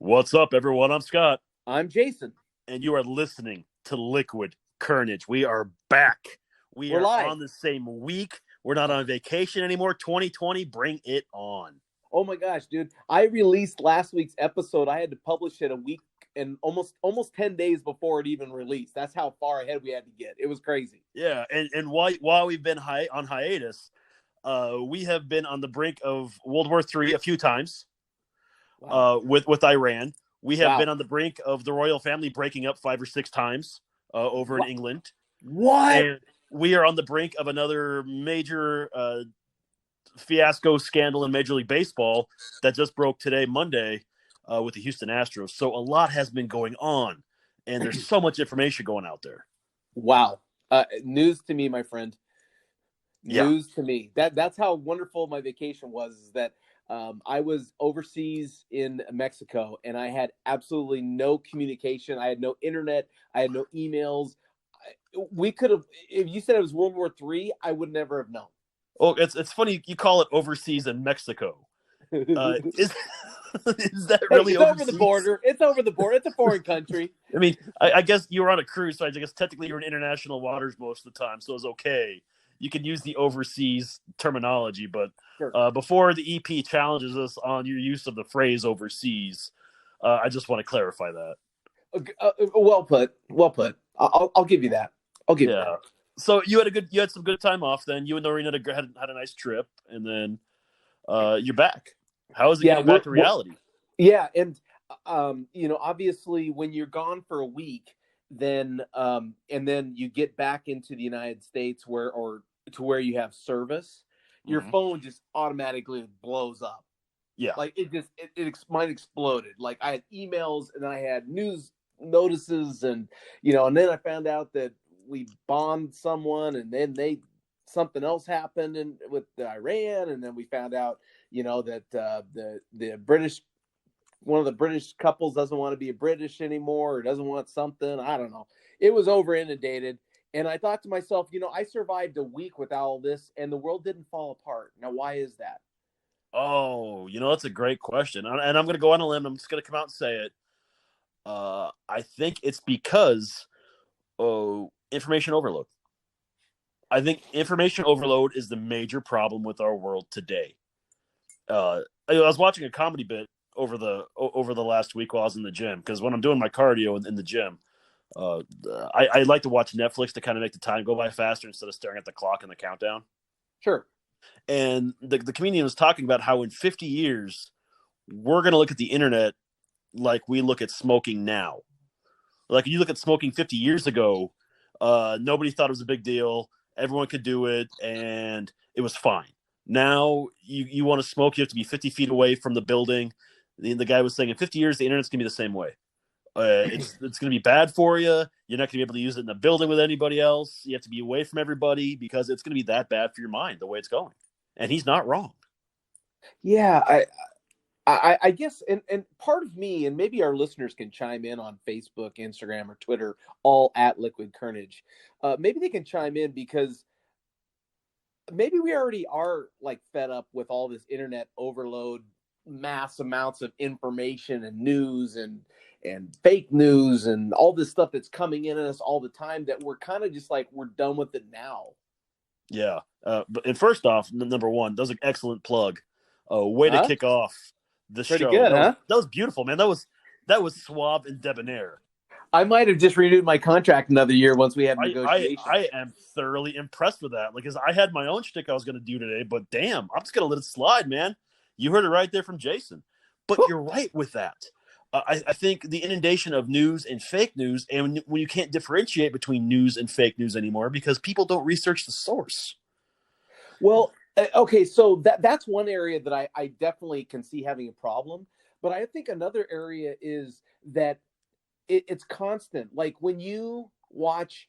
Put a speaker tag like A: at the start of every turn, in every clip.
A: What's up, everyone? I'm Scott,
B: I'm Jason.
A: and you are listening to Liquid Carnage. We are back. We
B: We're
A: are
B: live.
A: on the same week. We're not on vacation anymore. 2020, bring it on.
B: Oh my gosh, dude. I released last week's episode. I had to publish it a week and almost 10 days before it even released. That's how far ahead we had to get. It was crazy.
A: Yeah, and while we've been on hiatus, we have been on the brink of World War III a few times.
B: Wow.
A: With Iran. We have
B: Wow.
A: been on the brink of the royal family breaking up 5 or 6 times over in England.
B: What?
A: And we are on the brink of another major fiasco scandal in Major League Baseball that just broke today, Monday, with the Houston Astros. So a lot has been going on, and there's so much information going out there.
B: Wow. News to me, my friend.
A: Yeah.
B: News to me. That's how wonderful my vacation was, is that I was overseas in Mexico, and I had absolutely no communication. I had no internet. I had no emails. We could have, if you said it was World War III, I would never have known.
A: Oh, it's funny you call it overseas in Mexico. Is that really
B: it's
A: overseas?
B: over the border? It's over the border. It's a foreign country.
A: I mean, I guess you were on a cruise, so I guess technically you're in international waters most of the time, so it's okay. You can use the overseas terminology, but
B: Sure.
A: Before the EP challenges us on your use of the phrase overseas, I just want to clarify that.
B: Well put. Well put. I'll give you that. I'll give you that.
A: So you had some good time off. Then you and Noreen had a nice trip, and then you're back. How is it getting back to reality?
B: Yeah, and obviously when you're gone for a week, then and then you get back into the United States where you have service, your phone just automatically blows up.
A: Yeah,
B: like mine exploded. Like I had emails and I had news notices, and and then I found out that we bombed someone, and then something else happened with Iran, and then we found out that the British, one of the British couples doesn't want to be a British anymore, or doesn't want something. I don't know. It was over inundated. And I thought to myself, I survived a week with all this and the world didn't fall apart. Now, why is that?
A: Oh, that's a great question. And I'm going to go on a limb. I'm just going to come out and say it. I think it's because information overload. I think information overload is the major problem with our world today. I was watching a comedy bit over the last week while I was in the gym, because when I'm doing my cardio in the gym, I like to watch Netflix to kind of make the time go by faster instead of staring at the clock and the countdown.
B: Sure.
A: And the comedian was talking about how in 50 years, we're going to look at the internet like we look at smoking now. Like you look at smoking 50 years ago, nobody thought it was a big deal. Everyone could do it, and it was fine. Now, you want to smoke, you have to be 50 feet away from the building. The guy was saying in 50 years, the internet's going to be the same way. It's going to be bad for you. You're not going to be able to use it in the building with anybody else. You have to be away from everybody because it's going to be that bad for your mind the way it's going. And he's not wrong.
B: Yeah, I guess, and part of me, and maybe our listeners can chime in on Facebook, Instagram, or Twitter, all at Liquid Carnage. Maybe they can chime in, because maybe we already are like fed up with all this internet overload, mass amounts of information and news and fake news and all this stuff that's coming in at us all the time, that we're kind of just like, we're done with it now.
A: Yeah. And first off, number one, that was an excellent plug. Way to kick off the
B: Pretty
A: show.
B: Good,
A: that was beautiful, man. That was suave and debonair.
B: I might have just renewed my contract another year once we have negotiations.
A: I am thoroughly impressed with that. Because I had my own shtick I was going to do today, but damn, I'm just going to let it slide, man. You heard it right there from Jason. But you're right with that. I think the inundation of news and fake news, and when you can't differentiate between news and fake news anymore because people don't research the source.
B: Well, okay, so that's one area that I definitely can see having a problem. But I think another area is that it's constant. Like when you watch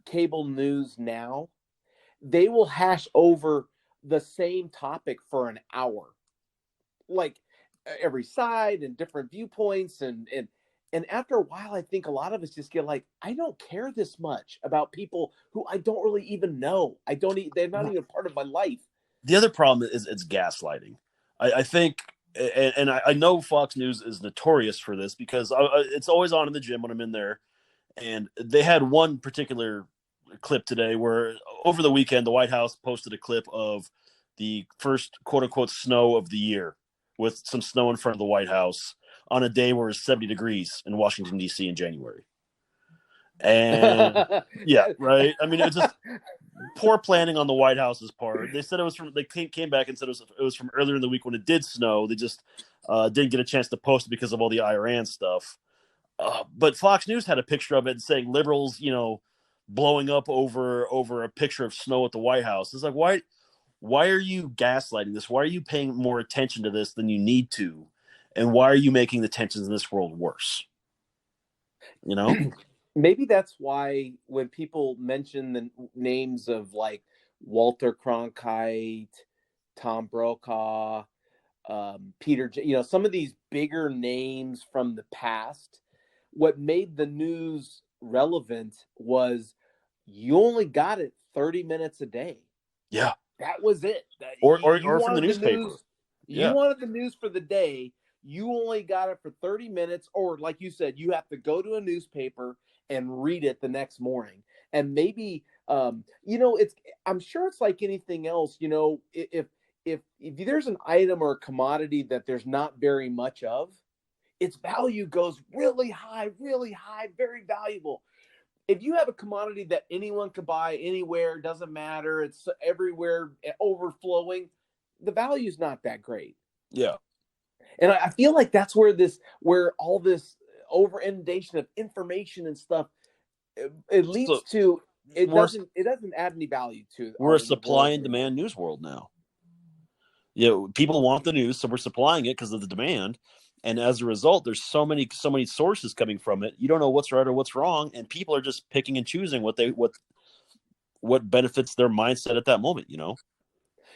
B: cable news now, they will hash over the same topic for an hour. Like every side and different viewpoints, and after a while, I think a lot of us just get like, I don't care this much about people who I don't really even know. They're not even part of my life.
A: The other problem is it's gaslighting. I think and I know Fox News is notorious for this because it's always on in the gym when I'm in there. And they had one particular clip today where over the weekend, the White House posted a clip of the first quote unquote snow of the year with some snow in front of the White House on a day where it's 70 degrees in Washington, D.C. in January. And yeah, right. I mean, it's just poor planning on the White House's part. They said it was from, they came back and said it was from earlier in the week when it did snow. They just didn't get a chance to post it because of all the Iran stuff. But Fox News had a picture of it saying liberals, blowing up over a picture of snow at the White House. It's like, why are you gaslighting this? Why are you paying more attention to this than you need to? And why are you making the tensions in this world worse?
B: Maybe that's why when people mention the names of like Walter Cronkite, Tom Brokaw, Peter, some of these bigger names from the past, what made the news relevant was you only got it 30 minutes a day.
A: Yeah.
B: That was it.
A: Or from the newspaper.
B: You wanted the news for the day. You only got it for 30 minutes, or like you said, you have to go to a newspaper and read it the next morning. And maybe, I'm sure it's like anything else, if there's an item or a commodity that there's not very much of, its value goes really high, very valuable. If you have a commodity that anyone could buy anywhere, doesn't matter, it's everywhere, overflowing, the value's not that great.
A: Yeah.
B: And I feel like that's where all this over inundation of information and stuff, it leads to, it doesn't add any value to.
A: We're a supply and demand news world now. People want the news, so we're supplying it because of the demand. And as a result, there's so many sources coming from it. You don't know what's right or what's wrong, and people are just picking and choosing what benefits their mindset at that moment.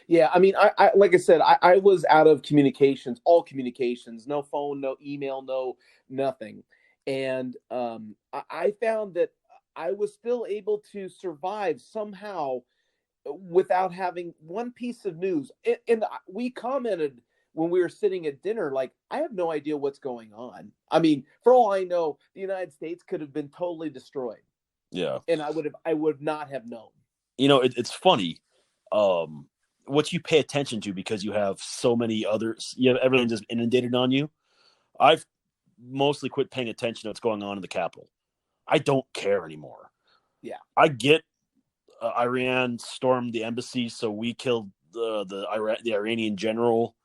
B: Yeah, I mean, I like I said, I was out of communications, all communications, no phone, no email, no nothing, and I found that I was still able to survive somehow without having one piece of news. And we commented when we were sitting at dinner, like, I have no idea what's going on. I mean, for all I know, the United States could have been totally destroyed.
A: Yeah.
B: And I would not have known.
A: It's funny, what you pay attention to because you have so many others, you have everything just inundated on you. I've mostly quit paying attention to what's going on in the Capitol. I don't care anymore.
B: Yeah.
A: I get Iran stormed the embassy, so we killed the Iranian general.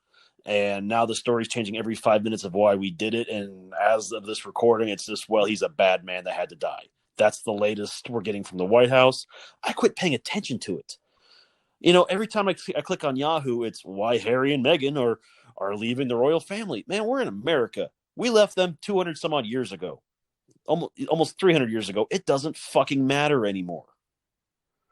A: And now the story's changing every 5 minutes of why we did it. And as of this recording, it's just, well, he's a bad man that had to die. That's the latest we're getting from the White House. I quit paying attention to it. Every time I click on Yahoo, it's why Harry and Meghan are leaving the royal family. Man, we're in America. We left them 200 some odd years ago. Almost 300 years ago. It doesn't fucking matter anymore.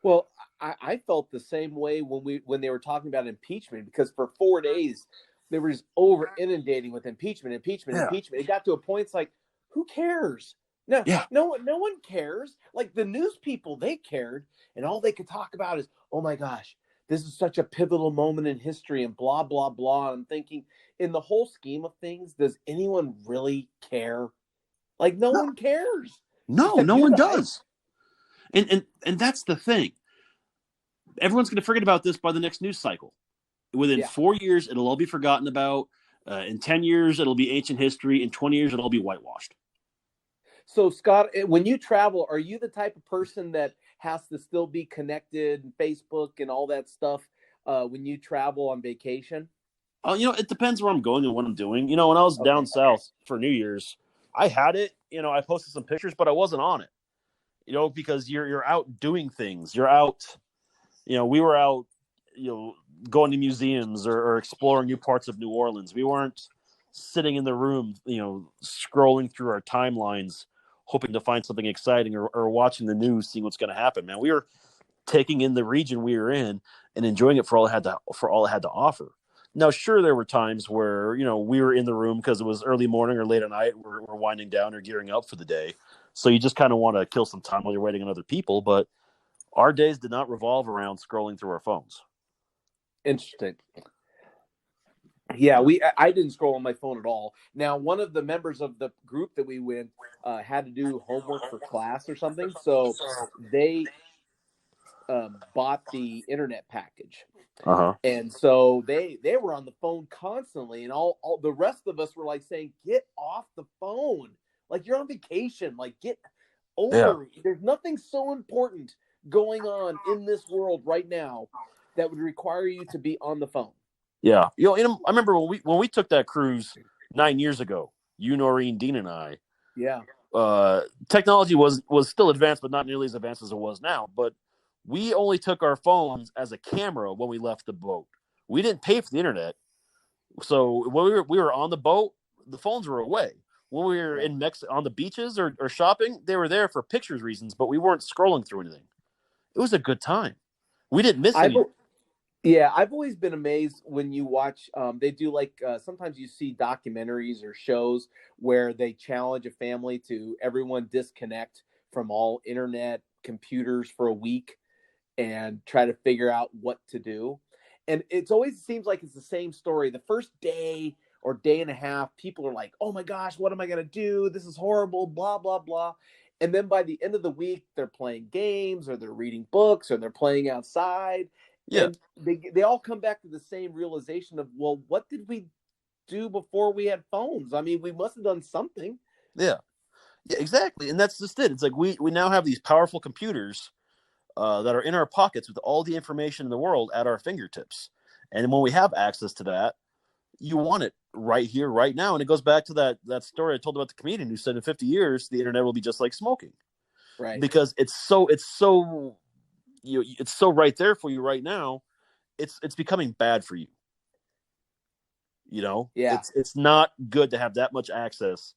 B: Well, I felt the same way when they were talking about impeachment, because for 4 days they were just over inundating with impeachment. It got to a point, it's like, who cares? No one cares. Like, the news people, they cared, and all they could talk about is, oh my gosh, this is such a pivotal moment in history and blah, blah, blah. And I'm thinking, in the whole scheme of things, does anyone really care? Like, no one cares.
A: No one does. And that's the thing. Everyone's going to forget about this by the next news cycle. Within 4 years, it'll all be forgotten about. In 10 years, it'll be ancient history. In 20 years, it'll all be whitewashed.
B: So, Scott, when you travel, are you the type of person that has to still be connected, Facebook and all that stuff, when you travel on vacation?
A: It depends where I'm going and what I'm doing. When I was down south for New Year's, I had it. I posted some pictures, but I wasn't on it. Because you're out doing things. You're out. We were out. Going to museums or exploring new parts of New Orleans. We weren't sitting in the room, scrolling through our timelines, hoping to find something exciting or watching the news, seeing what's going to happen. Man, we were taking in the region we were in and enjoying it for all it had to offer. Now, sure, there were times where, we were in the room because it was early morning or late at night. We're winding down or gearing up for the day. So you just kind of want to kill some time while you're waiting on other people. But our days did not revolve around scrolling through our phones.
B: Interesting. Yeah, I didn't scroll on my phone at all. Now, one of the members of the group that we went had to do homework for class or something, so they bought the internet package,
A: Uh huh.
B: and so they were on the phone constantly, and all the rest of us were like saying, "Get off the phone! Like you're on vacation! Like get
A: Yeah.
B: over! There's nothing so important going on in this world right now that would require you to be on the phone."
A: Yeah. I remember when we took that cruise 9 years ago. You, Noreen, Dean, and I.
B: Yeah.
A: Technology was still advanced, but not nearly as advanced as it was now. But we only took our phones as a camera when we left the boat. We didn't pay for the internet, so when we were on the boat, the phones were away. When we were
B: Right.
A: in on the beaches or shopping, they were there for pictures reasons, but we weren't scrolling through anything. It was a good time. We didn't miss
B: I've
A: anything.
B: Yeah, I've always been amazed when you watch. They do like sometimes you see documentaries or shows where they challenge a family to everyone disconnect from all internet computers for a week and try to figure out what to do. And it's always seems like it's the same story. The first day or day and a half, people are like, "Oh my gosh, what am I going to do? This is horrible, blah blah blah." And then by the end of the week, they're playing games or they're reading books or they're playing outside.
A: Yeah,
B: And they all come back to the same realization of, well, what did we do before we had phones? I mean, we must have done something.
A: yeah, yeah, exactly. And that's just it. It's like we now have these powerful computers that are in our pockets with all the information in the world at our fingertips. And when we have access to that, you want it right here, right now. And it goes back to that story I told about the comedian who said in 50 years the internet will be just like smoking
B: Right.
A: because it's so it's so right there for you right now. It's becoming bad for you.
B: Yeah.
A: It's not good to have that much access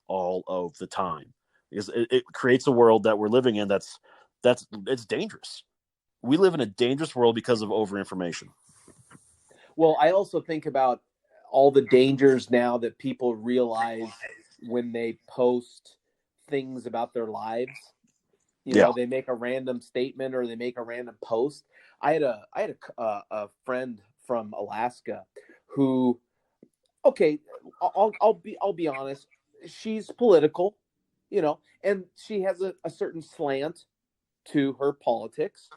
A: all of the time because it creates a world that we're living in that's it's dangerous. We live in a dangerous world because of over information.
B: Well, I also think about all the dangers now that people realize when they post things about their lives. You
A: Yeah.
B: know, they make a random statement or they make a random post. I had a friend from Alaska who, okay, I'll be honest, she's political, and she has a certain slant to her politics.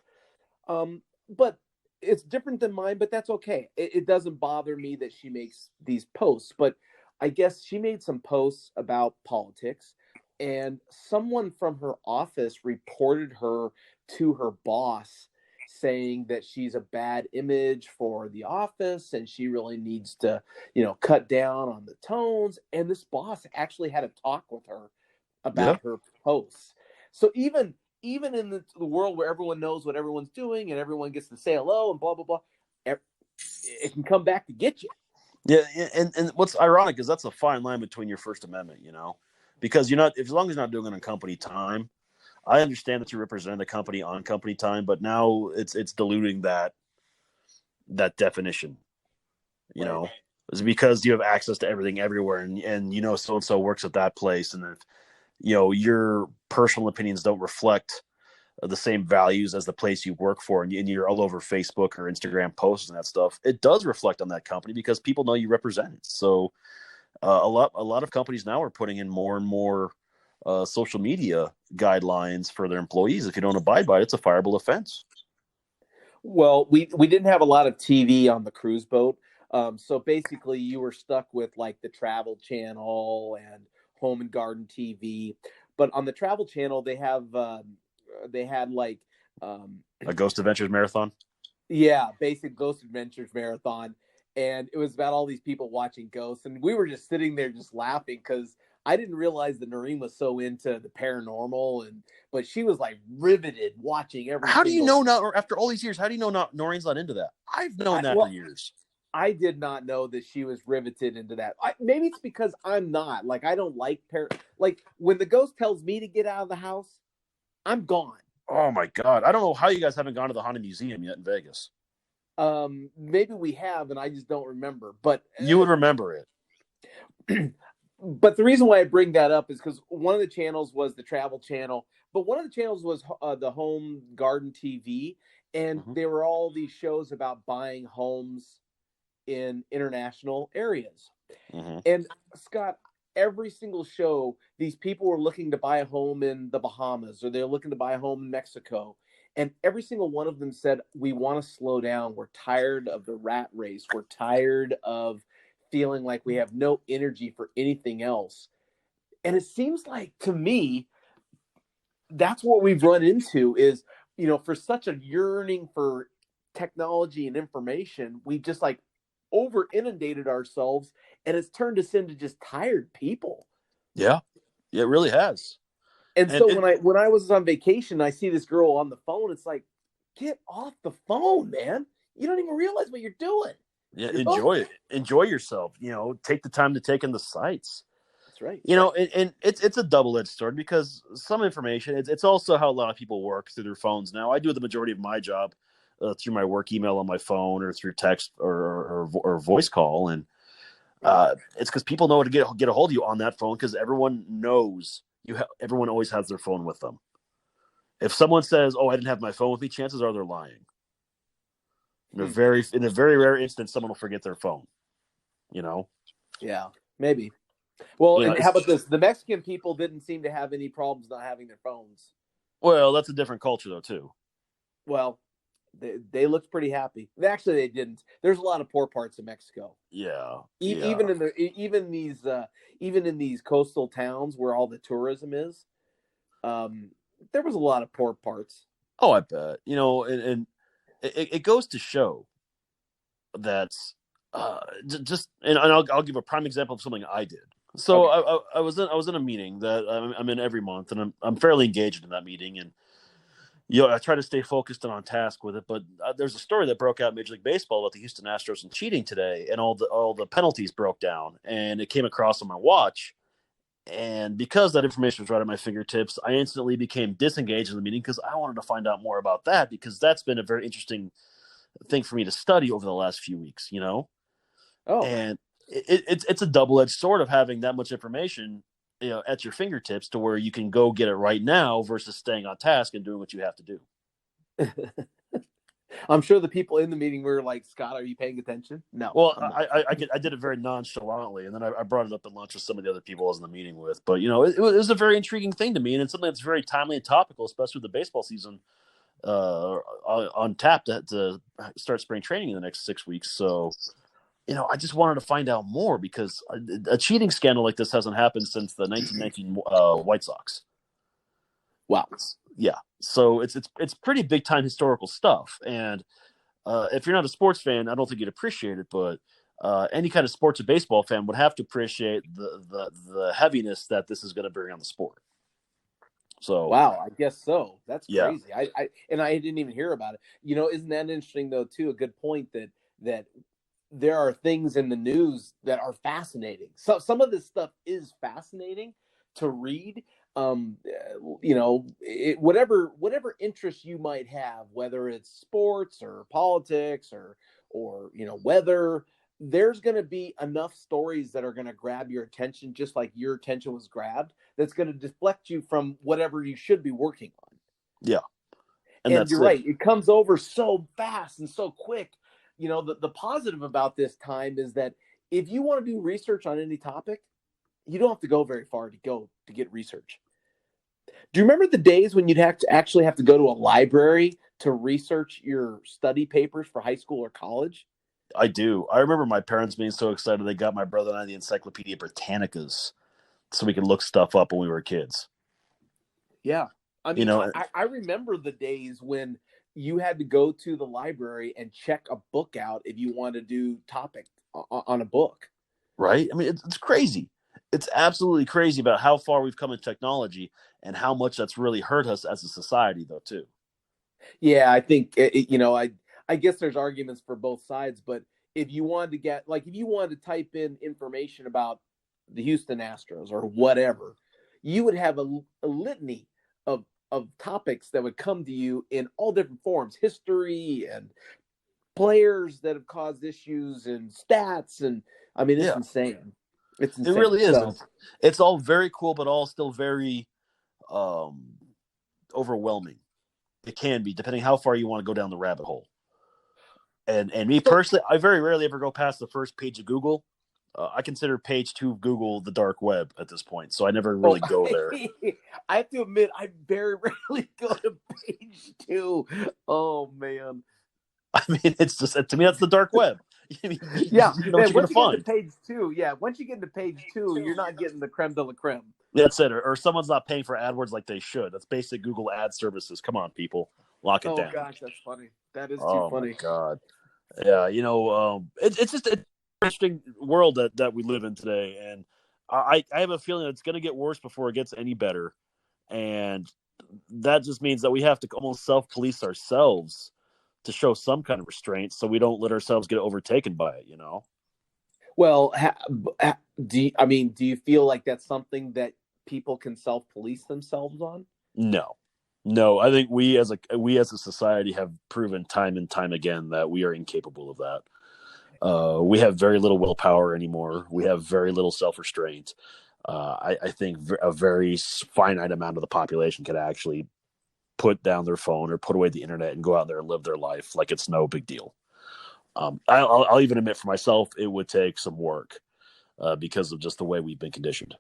B: But it's different than mine, but that's okay. It doesn't bother me that she makes these posts, but I guess she made some posts about politics, and someone from her office reported her to her boss saying that she's a bad image for the office and she really needs to, cut down on the tones. And this boss actually had a talk with her
A: Yeah.
B: about her posts. So even in the world where everyone knows what everyone's doing and everyone gets to say hello and blah blah blah, it can come back to get you.
A: Yeah, and what's ironic is that's a fine line between your First Amendment, because you're not, as long as you're not doing it on company time. I understand that you represent the company on company time, but now it's diluting that definition. You
B: Right.
A: know, it's because you have access to everything everywhere, and so and so works at that place, and if your personal opinions don't reflect the same values as the place you work for, and you're all over Facebook or Instagram posts and that stuff, it does reflect on that company because people know you represent it. So a lot of companies now are putting in more and more social media guidelines for their employees. If you don't abide by it, it's a fireable offense.
B: Well, we didn't have a lot of TV on the cruise boat, so basically you were stuck with like the Travel Channel and Home and Garden TV. But on the Travel Channel, they had like um,
A: A Ghost Adventures marathon.
B: yeah, basic Ghost Adventures marathon, and it was about all these people watching ghosts, and we were just sitting there just laughing because I didn't realize that Noreen was so into the paranormal, but she was like riveted watching every
A: How do you
B: single.
A: know now, or after all these years, how do you know not Noreen's not into that? I've known that for
B: Well,
A: years.
B: I did not know that she was riveted into that. Maybe it's because I'm not. Like I don't like like when the ghost tells me to get out of the house, I'm gone.
A: Oh my god, I don't know how you guys haven't gone to the Haunted Museum yet in Vegas.
B: Maybe we have, and I just don't remember. But
A: You would remember it.
B: but the reason why I bring that up is because one of the channels was the Travel Channel, but one of the channels was the Home Garden TV, and
A: Mhm.
B: there were all these shows about buying homes in international areas.
A: Mm-hmm.
B: And Scott, every single show, these people were looking to buy a home in the Bahamas, or they're looking to buy a home in Mexico. And every single one of them said, we want to slow down. We're tired of the rat race. We're tired of feeling like we have no energy for anything else. And it seems like, to me, that's what we've run into is, for such a yearning for technology and information, we've just like over inundated ourselves, and it's turned us into just tired people.
A: Yeah, it really has.
B: And
A: And
B: so when I was on vacation, I see this girl on the phone. It's like, get off the phone, man. You don't even realize what you're doing.
A: yeah,
B: You're hooked.
A: enjoy yourself. Take the time to take in the sights.
B: That's right.
A: And it's a double-edged sword because some information, it's also how a lot of people work through their phones now. I do the majority of my job through my work email on my phone or through text or voice call, and it's because people know how to get a hold of you on that phone because everyone knows everyone always has their phone with them. If someone says, "Oh, I didn't have my phone with me," chances are they're lying. In a very rare instance, someone will forget their phone.
B: Yeah, maybe. Well, and how
A: It's
B: about this? The Mexican people didn't seem to have any problems not having their phones.
A: Well, that's a different culture though too.
B: Well, they looked pretty happy. Actually, they didn't. There's a lot of poor parts of Mexico.
A: Yeah,
B: Even in these coastal towns where all the tourism is, there was a lot of poor parts.
A: Oh, I bet. And it goes to show that just and I'll give a prime example of something I did. So okay. I was in a meeting that I'm in every month, and I'm fairly engaged in that meeting, and I try to stay focused and on task with it. But there's a story that broke out in Major League Baseball about the Houston Astros and cheating today, and all the penalties broke down, and it came across on my watch. And because that information was right at my fingertips, I instantly became disengaged in the meeting because I wanted to find out more about that, because that's been a very interesting thing for me to study over the last few weeks. And it's a double-edged sword of having that much information at your fingertips to where you can go get it right now versus staying on task and doing what you have to do.
B: I'm sure the people in the meeting were like, Scott, are you paying attention? No.
A: Well, I did it very nonchalantly, and then I brought it up at lunch with some of the other people I was in the meeting with. But it was a very intriguing thing to me, and it's something that's very timely and topical, especially with the baseball season on tap to start spring training in the next 6 weeks. So I just wanted to find out more because a cheating scandal like this hasn't happened since the 1919 White Sox.
B: Wow.
A: Yeah. So it's pretty big time historical stuff. And if you're not a sports fan, I don't think you'd appreciate it. But any kind of sports or baseball fan would have to appreciate the heaviness that this is going to bring on the sport. So
B: wow, I guess so. That's crazy. Yeah. I didn't even hear about it. Isn't that interesting though too? A good point that there are things in the news that are fascinating. So some of this stuff is fascinating to read. Whatever interest you might have, whether it's sports or politics or weather, there's going to be enough stories that are going to grab your attention, just like your attention was grabbed, that's going to deflect you from whatever you should be working on.
A: Yeah.
B: And you're right. It comes over so fast and so quick. The positive about this time is that if you want to do research on any topic, you don't have to go very far to get research. Do you remember the days when you'd actually have to go to a library to research your study papers for high school or college?
A: I do. I remember my parents being so excited they got my brother and I the Encyclopedia Britannicas so we could look stuff up when we were kids.
B: Yeah. I mean, I remember the days when you had to go to the library and check a book out if you wanted to do topic on a book.
A: Right? I mean, it's crazy. It's absolutely crazy about how far we've come in technology and how much that's really hurt us as a society, though, too.
B: Yeah, I think, I guess there's arguments for both sides, but if you wanted to type in information about the Houston Astros or whatever, you would have a litany of topics that would come to you in all different forms, history and players that have caused issues and stats. And I mean, it's insane. It's insane.
A: It really is. So, it's all very cool, but all still very overwhelming. It can be, depending how far you want to go down the rabbit hole. And me personally, I very rarely ever go past the first page of Google. I consider page 2 of Google the dark web at this point, so I never really go there.
B: I have to admit, I very rarely go to page 2. Oh man.
A: I mean, it's just, to me, that's the dark web.
B: Yeah,
A: you know what you're
B: once you
A: find.
B: get to page 2, once you get to page 2, you're not getting the creme de la creme.
A: That's it, or someone's not paying for AdWords like they should. That's basic Google ad services. Come on, people, lock it down.
B: Oh gosh, that's funny. That is too funny.
A: Oh my god. Yeah, it's just an interesting world that we live in today, and I have a feeling it's going to get worse before it gets any better, and that just means that we have to almost self-police ourselves to show some kind of restraint, so we don't let ourselves get overtaken by it.
B: Well, do you feel like that's something that people can self-police themselves on?
A: No, I think we as a society have proven time and time again that we are incapable of that. We have very little willpower anymore. We have very little self-restraint. I think a very finite amount of the population could actually put down their phone or put away the internet and go out there and live their life like it's no big deal. I'll even admit for myself, it would take some work because of just the way we've been conditioned.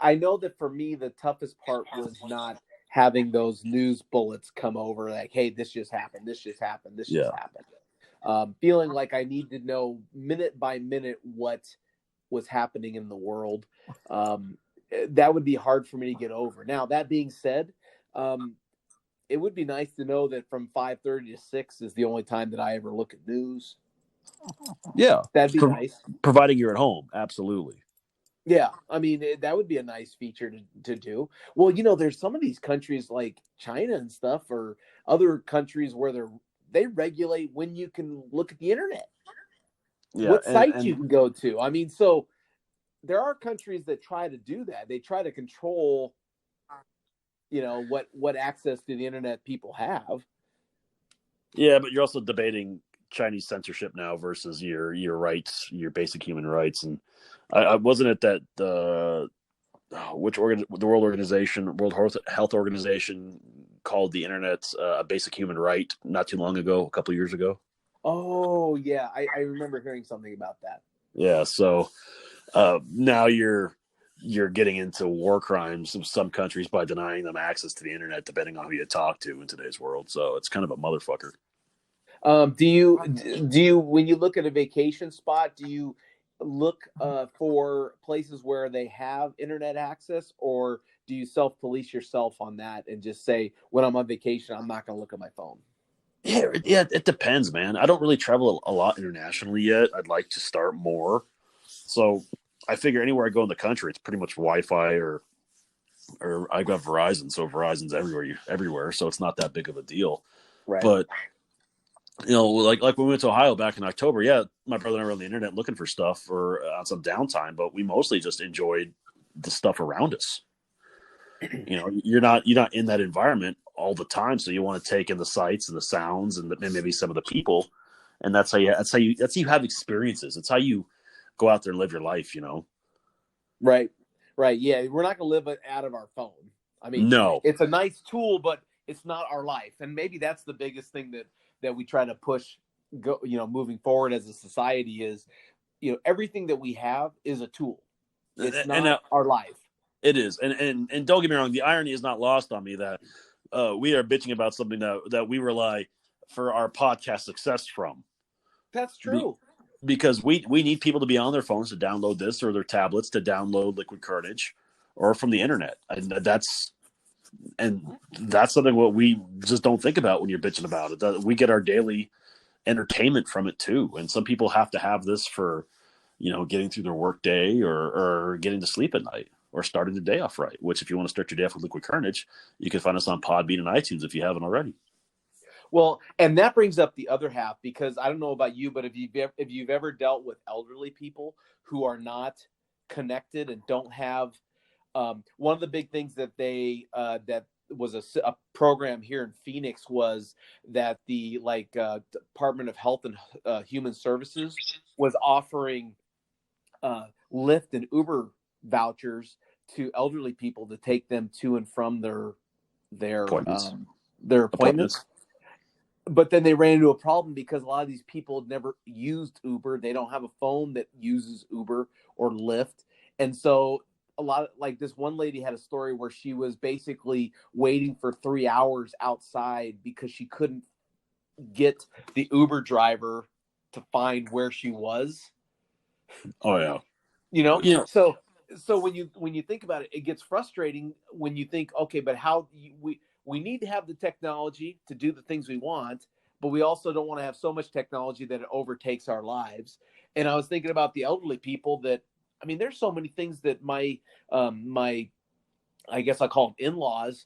B: I know that for me, the toughest part was not having those news bullets come over like, hey, this just happened, this just happened, this just happened. Feeling like I need to know minute by minute what was happening in the world. That would be hard for me to get over. Now, that being said, it would be nice to know that from 5:30 to 6 is the only time that I ever look at news.
A: Yeah.
B: That'd be nice.
A: Providing you're at home. Absolutely.
B: Yeah, I mean, that would be a nice feature to do. Well, there's some of these countries like China and stuff, or other countries where they regulate when you can look at the internet. Yeah, what sites you can go to. I mean, so there are countries that try to do that. They try to control, what access to the internet people have.
A: Yeah, but you're also debating Chinese censorship now versus your rights, your basic human rights. And I wasn't it that the World Health Organization called the internet a basic human right not too long ago, a couple of years ago.
B: Oh yeah, I remember hearing something about that.
A: Yeah, so now you're getting into war crimes of some countries by denying them access to the internet, depending on who you talk to in today's world. So it's kind of a motherfucker.
B: Do you when you look at a vacation spot, do you look for places where they have internet access, or do you self-police yourself on that and just say, when I'm on vacation, I'm not going to look at my phone?
A: Yeah, it depends, man. I don't really travel a lot internationally yet. I'd like to start more. So I figure anywhere I go in the country, it's pretty much Wi-Fi or I got Verizon, so Verizon's everywhere, so it's not that big of a deal.
B: Right.
A: But like when we went to Ohio back in October, yeah, my brother and I were on the internet looking for stuff or on some downtime, but we mostly just enjoyed the stuff around us. You're not in that environment all the time, so you want to take in the sights and the sounds and maybe some of the people, and that's how you have experiences. It's how you go out there and live your life.
B: Right. Yeah, we're not going to live out of our phone. I mean,
A: no,
B: it's a nice tool, but it's not our life, and maybe that's the biggest thing that we try to push. Moving forward as a society is, everything that we have is a tool. It's not our life.
A: It is, and don't get me wrong. The irony is not lost on me that we are bitching about something that we rely for our podcast success from.
B: That's true.
A: Because we need people to be on their phones to download this, or their tablets to download Liquid Carnage, or from the internet. And that's something what we just don't think about when you're bitching about it. We get our daily entertainment from it too, and some people have to have this for getting through their work day or getting to sleep at night, or starting the day off right, which if you want to start your day off with Liquid Carnage, you can find us on Podbean and iTunes if you haven't already.
B: Well, and that brings up the other half, because I don't know about you, but if you've ever dealt with elderly people who are not connected and don't have one of the big things that that was a program here in Phoenix was that the Department of Health and Human Services was offering Lyft and Uber vouchers to elderly people to take them to and from their appointments. but then they ran into a problem because a lot of these people had never used Uber. They don't have a phone that uses Uber or Lyft. And so a lot of, like, this one lady had a story where she was basically waiting for 3 hours outside because she couldn't get the Uber driver to find where she was.
A: Oh yeah.
B: Yeah. So when you think about it, it gets frustrating when you think, okay, but we need to have the technology to do the things we want, but we also don't want to have so much technology that it overtakes our lives. And I was thinking about the elderly people that, I mean, there's so many things that my I guess I call them in-laws,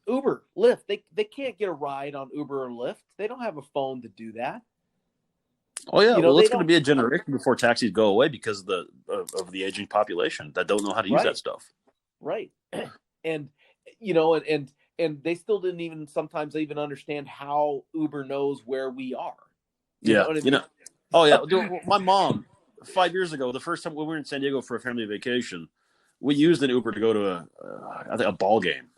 B: Uber, Lyft, they can't get a ride on Uber or Lyft. They don't have a phone to do that.
A: Oh yeah, well,
B: They
A: it's going to
B: don't.
A: be a generation before taxis go away because of the aging population that don't know how to use that
B: Right,
A: stuff.
B: right. And and they still didn't even sometimes even understand how Uber knows where we are. You know
A: Yeah,
B: what I mean?
A: Oh yeah,
B: So,
A: dude, my mom 5 years ago, the first time when we were in San Diego for a family vacation, we used an Uber to go to I think a ball game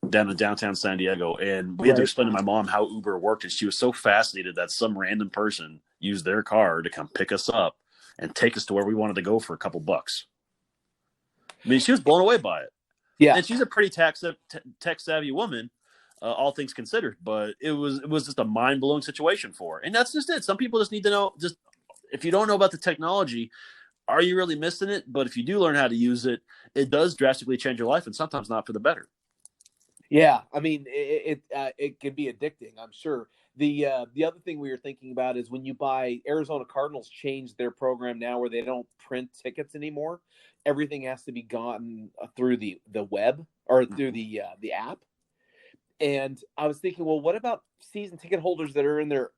A: down in downtown San Diego, and we had to
B: right.
A: explain to my mom how Uber worked, and she was so fascinated that some random person used their car to come pick us up and take us to where we wanted to go for a couple bucks. I mean, she was blown away by it.
B: Yeah.
A: And she's a pretty tech savvy woman, all things considered. But it was just a mind blowing situation for her, and that's just it. Some people just need to know. Just if you don't know about the technology, are you really missing it? But if you do learn how to use it, it does drastically change your life, and sometimes not for the better.
B: Yeah, I mean, it can be addicting, I'm sure. The other thing we were thinking about is when you buy, Arizona Cardinals changed their program now where they don't print tickets anymore. Everything has to be gotten through the web or through the app. And I was thinking, well, what about season ticket holders that are in their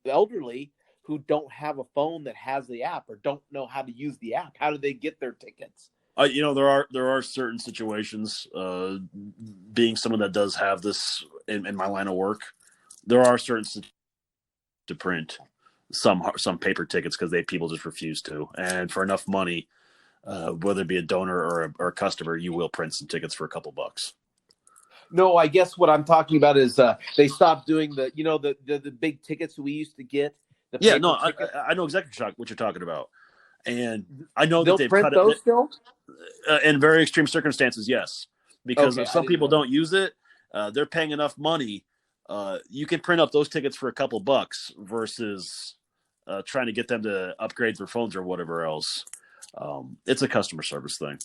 B: elderly who don't have a phone that has the app or don't know how to use the app? How do they get their tickets?
A: There are certain situations. Being someone that does have this in my line of work, there are certain to print some paper tickets because people just refuse to, and for enough money, whether it be a donor or a customer, you will print some tickets for a couple bucks.
B: No, I guess what I'm talking about is they stopped doing the big tickets we used to get. The
A: Yeah,
B: paper
A: no,
B: ticket.
A: I know exactly what you're talking about, and I know that
B: They'll
A: they've
B: print
A: cut it
B: those still.
A: in very extreme circumstances. Yes, because
B: Okay,
A: if
B: I
A: some
B: didn't
A: people
B: know that.
A: don't use it, they're paying enough money. You can print up those tickets for a couple bucks versus trying to get them to upgrade their phones or whatever else. It's a customer service thing.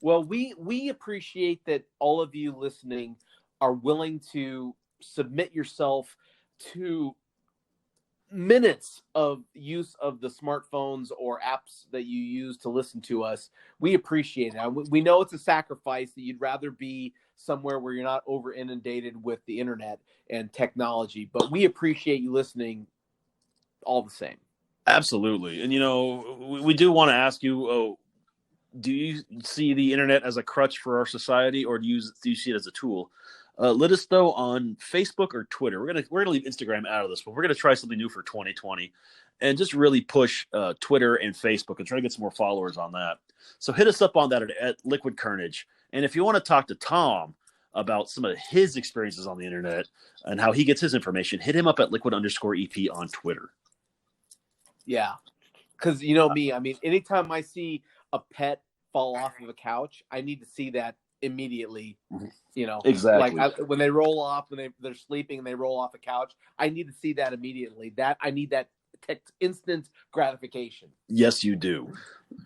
B: Well, we appreciate that all of you listening are willing to submit yourself to minutes of use of the smartphones or apps that you use to listen to us. We appreciate it. We know it's a sacrifice that you'd rather be somewhere where you're not over inundated with the internet and technology, but we appreciate you listening all the same.
A: Absolutely, and we do want to ask you. Do you see the internet as a crutch for our society, or do you see it as a tool? Let us know on Facebook or Twitter. We're gonna leave Instagram out of this, but we're gonna try something new for 2020, and just really push Twitter and Facebook and try to get some more followers on that. So hit us up on that at Liquid Carnage. And if you want to talk to Tom about some of his experiences on the internet and how he gets his information, hit him up at liquid_EP on Twitter.
B: Yeah, because you know me. I mean, anytime I see a pet fall off of a couch, I need to see that immediately.
A: Exactly.
B: Like when they roll off, when they're sleeping and they roll off a couch, I need to see that immediately. That I need that instant gratification.
A: Yes, you do.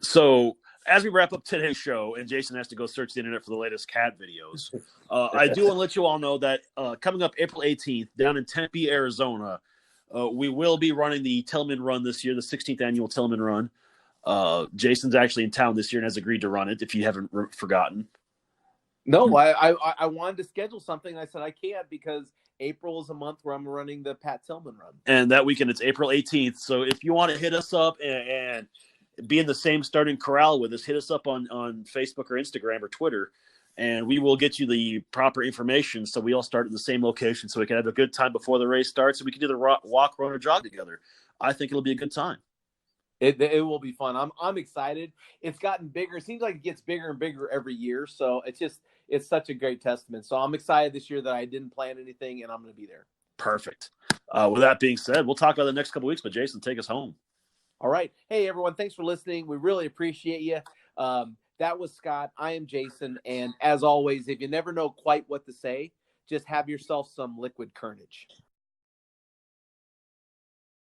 A: So as we wrap up today's show, and Jason has to go search the internet for the latest cat videos, I do want to let you all know that coming up April 18th down in Tempe, Arizona, we will be running the Tillman Run this year, the 16th annual Tillman Run. Jason's actually in town this year and has agreed to run it, if you haven't forgotten.
B: No, I wanted to schedule something. And I said I can't because April is a month where I'm running the Pat Tillman Run.
A: And that weekend, it's April 18th. So if you want to hit us up and be in the same starting corral with us, hit us up on Facebook or Instagram or Twitter, and we will get you the proper information so we all start at the same location so we can have a good time before the race starts and we can either walk, run, or jog together. I think it'll be a good time.
B: It will be fun. I'm excited. It's gotten bigger. It seems like it gets bigger and bigger every year. So it's such a great testament. So I'm excited this year that I didn't plan anything and I'm going to be there.
A: Perfect. With that being said, we'll talk about the next couple of weeks, but Jason, take us home.
B: All right. Hey, everyone. Thanks for listening. We really appreciate you. That was Scott. I am Jason. And as always, if you never know quite what to say, just have yourself some liquid courage.